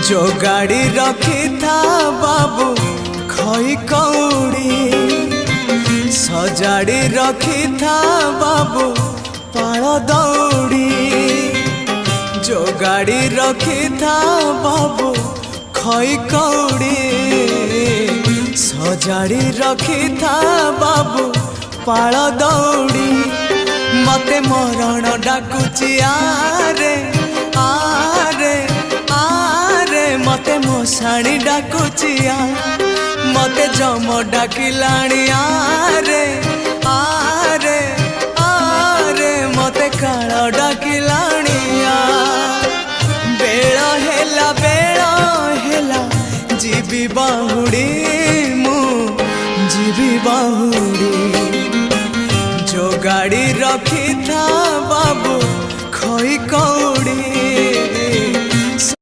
जो गाड़ी रखी था बाबू खई कौड़ी सजाड़ी रखी था बाबू पाल दौड़ी। जो गाड़ी रखी था बाबू खई कौड़ी सजाड़ी रखी था बाबू पाल दौड़ी। मते मरण डाकुची आरे आरे आरे मते मशाणी डाकुचिया मते जम डाकिलाणी आरे आरे आरे मते काल डाकिलाणी बेळ हेला जीवी बाहुड़ी मु जीवी बाहुड़ी। जो गाड़ी रखी था बाबू